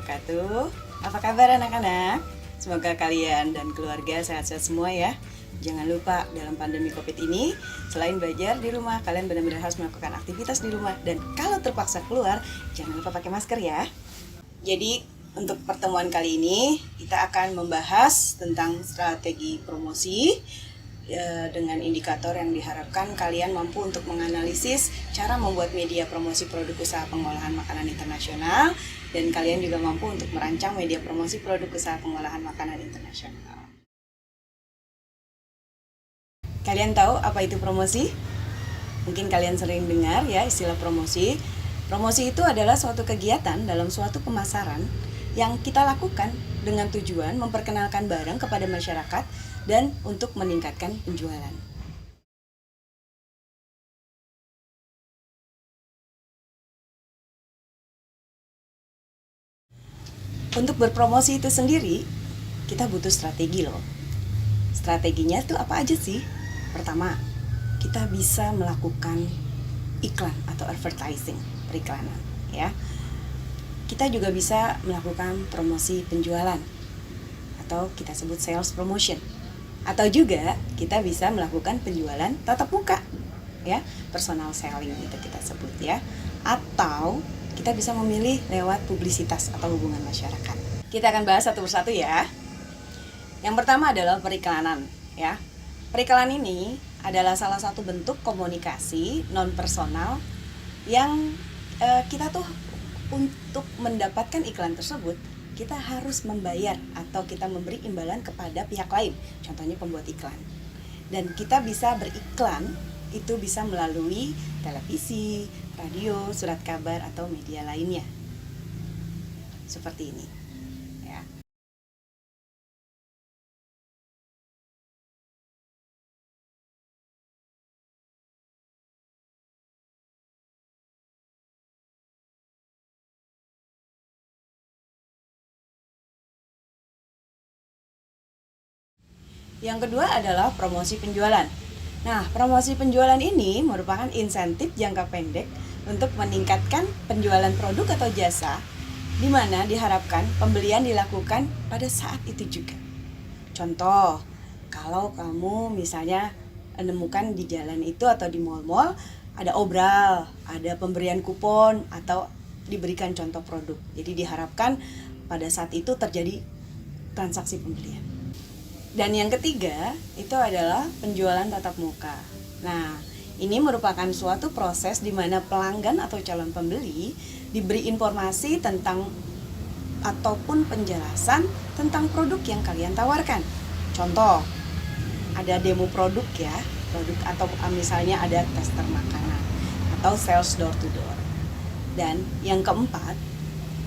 wabarakatuh. Apa kabar anak-anak? Semoga kalian dan keluarga sehat-sehat semua ya. Jangan lupa dalam pandemi COVID ini, selain belajar di rumah, kalian benar-benar harus melakukan aktivitas di rumah. Dan kalau terpaksa keluar, jangan lupa pakai masker ya. Jadi untuk pertemuan kali ini, kita akan membahas tentang strategi promosi dengan indikator yang diharapkan kalian mampu untuk menganalisis cara membuat media promosi produk usaha pengolahan makanan internasional, dan kalian juga mampu untuk merancang media promosi produk usaha pengolahan makanan internasional. Kalian tahu apa itu promosi? Mungkin kalian sering dengar ya istilah promosi. Promosi itu adalah suatu kegiatan dalam suatu pemasaran yang kita lakukan dengan tujuan memperkenalkan barang kepada masyarakat dan untuk meningkatkan penjualan. Untuk berpromosi itu sendiri, kita butuh strategi loh. Strateginya itu apa aja sih? Pertama, kita bisa melakukan iklan atau advertising, periklanan ya. Kita juga bisa melakukan promosi penjualan atau kita sebut sales promotion. Atau juga kita bisa melakukan penjualan tatap muka ya, personal selling itu kita sebut ya. Atau kita bisa memilih lewat publisitas atau hubungan masyarakat. Kita akan bahas satu persatu ya. Yang pertama adalah periklanan ya. Periklanan ini adalah salah satu bentuk komunikasi non personal yang kita tuh untuk mendapatkan iklan tersebut kita harus membayar atau kita memberi imbalan kepada pihak lain, contohnya pembuat iklan. Dan kita bisa beriklan itu bisa melalui televisi, radio, surat kabar atau media lainnya. Seperti ini. Ya. Yang kedua adalah promosi penjualan. Nah, promosi penjualan ini merupakan insentif jangka pendek untuk meningkatkan penjualan produk atau jasa, di mana diharapkan pembelian dilakukan pada saat itu juga. Contoh, kalau kamu misalnya menemukan di jalan itu atau di mal-mal ada obral, ada pemberian kupon atau diberikan contoh produk. Jadi diharapkan pada saat itu terjadi transaksi pembelian. Dan yang ketiga itu adalah penjualan tatap muka. Nah, ini merupakan suatu proses di mana pelanggan atau calon pembeli diberi informasi tentang ataupun penjelasan tentang produk yang kalian tawarkan. Contoh, ada demo produk ya, produk atau misalnya ada tester makanan atau sales door to door. Dan yang keempat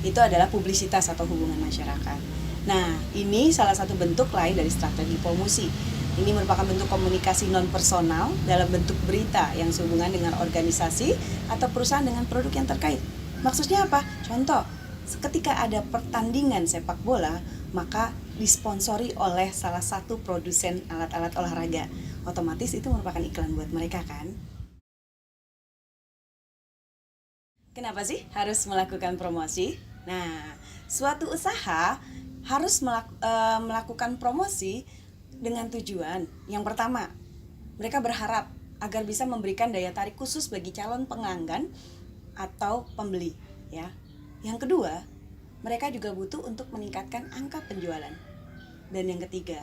itu adalah publisitas atau hubungan masyarakat. Nah, ini salah satu bentuk lain dari strategi promosi. Ini merupakan bentuk komunikasi non-personal dalam bentuk berita yang sehubungan dengan organisasi atau perusahaan dengan produk yang terkait. Maksudnya apa? Contoh, ketika ada pertandingan sepak bola, maka disponsori oleh salah satu produsen alat-alat olahraga. Otomatis itu merupakan iklan buat mereka kan? Kenapa sih harus melakukan promosi? Nah, suatu usaha harus melakukan promosi dengan tujuan. Yang pertama, mereka berharap agar bisa memberikan daya tarik khusus bagi calon pelanggan atau pembeli, ya. Yang kedua, mereka juga butuh untuk meningkatkan angka penjualan. Dan yang ketiga,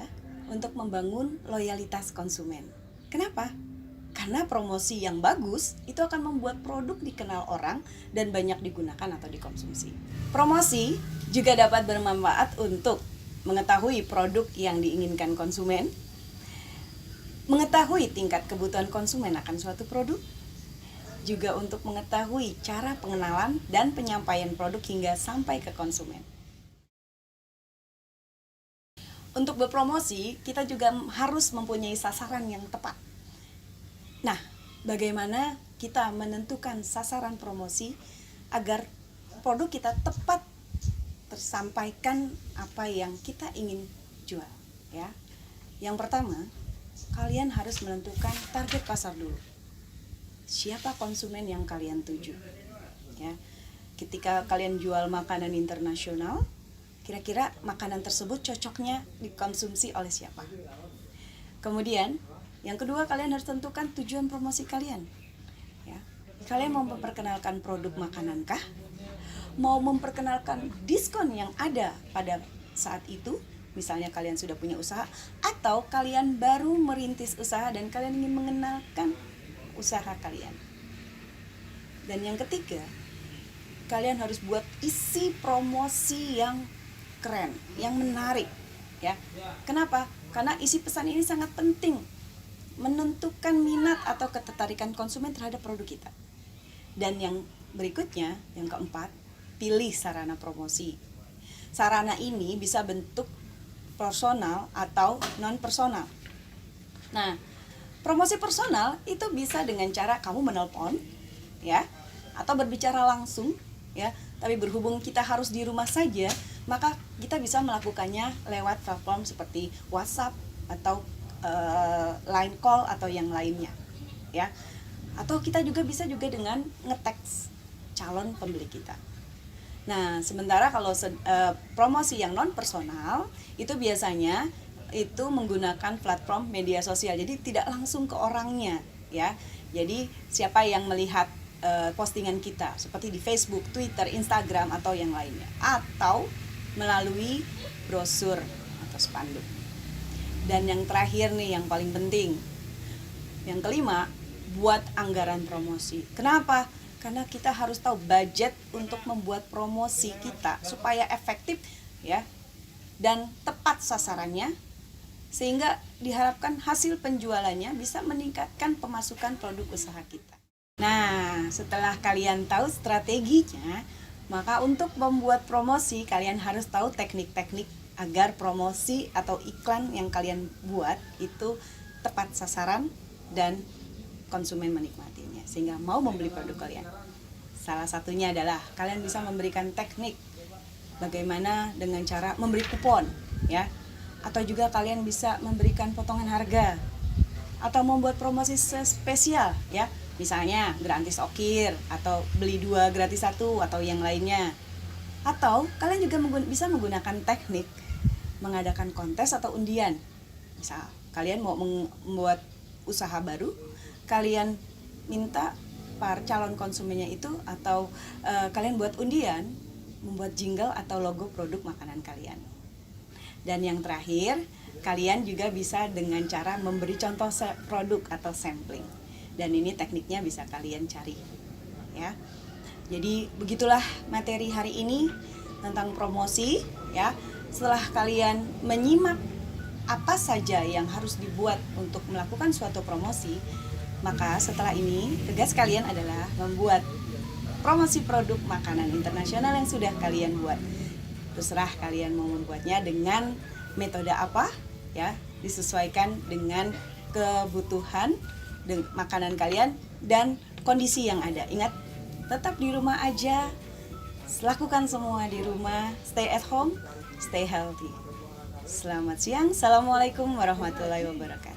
untuk membangun loyalitas konsumen. Kenapa? Karena promosi yang bagus itu akan membuat produk dikenal orang dan banyak digunakan atau dikonsumsi. Promosi juga dapat bermanfaat untuk mengetahui produk yang diinginkan konsumen, mengetahui tingkat kebutuhan konsumen akan suatu produk, juga untuk mengetahui cara pengenalan dan penyampaian produk hingga sampai ke konsumen. Untuk berpromosi, kita juga harus mempunyai sasaran yang tepat. Nah, bagaimana kita menentukan sasaran promosi agar produk kita tepat tersampaikan apa yang kita ingin jual, ya. Yang pertama, kalian harus menentukan target pasar dulu. Siapa konsumen yang kalian tuju, ya. ketika kalian jual makanan internasional, kira-kira makanan tersebut cocoknya dikonsumsi oleh siapa? Kemudian, yang kedua, kalian harus tentukan tujuan promosi kalian. Ya. Kalian mau memperkenalkan produk makanankah? Mau memperkenalkan diskon yang ada pada saat itu? Misalnya kalian sudah punya usaha, atau kalian baru merintis usaha dan kalian ingin mengenalkan usaha kalian. Dan yang ketiga, kalian harus buat isi promosi yang keren, yang menarik, ya. Kenapa? Karena isi pesan ini sangat penting menentukan minat atau ketertarikan konsumen terhadap produk kita. Dan yang berikutnya, yang keempat, pilih sarana promosi. Sarana ini bisa bentuk personal atau non personal. Nah, promosi personal itu bisa dengan cara kamu menelpon, ya, atau berbicara langsung, ya. Tapi berhubung kita harus di rumah saja, maka kita bisa melakukannya lewat platform seperti WhatsApp atau line call atau yang lainnya, ya. Atau kita juga bisa dengan nge-text calon pembeli kita. Nah, sementara kalau promosi yang non personal itu biasanya itu menggunakan platform media sosial, jadi tidak langsung ke orangnya, ya. Jadi siapa yang melihat postingan kita seperti di Facebook, Twitter, Instagram atau yang lainnya, atau melalui brosur atau spanduk. Dan yang terakhir nih, yang paling penting, yang kelima, buat anggaran promosi. Kenapa? Karena kita harus tahu budget untuk membuat promosi kita supaya efektif, ya, dan tepat sasarannya, sehingga diharapkan hasil penjualannya bisa meningkatkan pemasukan produk usaha kita. Nah, setelah kalian tahu strateginya, maka untuk membuat promosi kalian harus tahu teknik-teknik agar promosi atau iklan yang kalian buat itu tepat sasaran dan konsumen menikmatinya sehingga mau membeli produk kalian. Salah satunya adalah kalian bisa memberikan teknik bagaimana dengan cara memberi kupon, ya, atau juga kalian bisa memberikan potongan harga atau membuat promosi spesial, ya, misalnya gratis ongkir atau beli 2 gratis 1 atau yang lainnya. Atau kalian juga bisa menggunakan teknik mengadakan kontes atau undian. Misal kalian mau membuat usaha baru, kalian minta para calon konsumennya itu atau kalian buat undian, membuat jingle atau logo produk makanan kalian. Dan yang terakhir, kalian juga bisa dengan cara memberi contoh produk atau sampling. Dan ini tekniknya bisa kalian cari, ya. Jadi begitulah materi hari ini tentang promosi, ya. Setelah kalian menyimak apa saja yang harus dibuat untuk melakukan suatu promosi, maka setelah ini tugas kalian adalah membuat promosi produk makanan internasional yang sudah kalian buat. Terserah kalian mau membuatnya dengan metode apa, ya, disesuaikan dengan kebutuhan makanan kalian dan kondisi yang ada. Ingat, tetap di rumah aja, lakukan semua di rumah, stay at home, stay healthy. Selamat siang, assalamualaikum warahmatullahi wabarakatuh.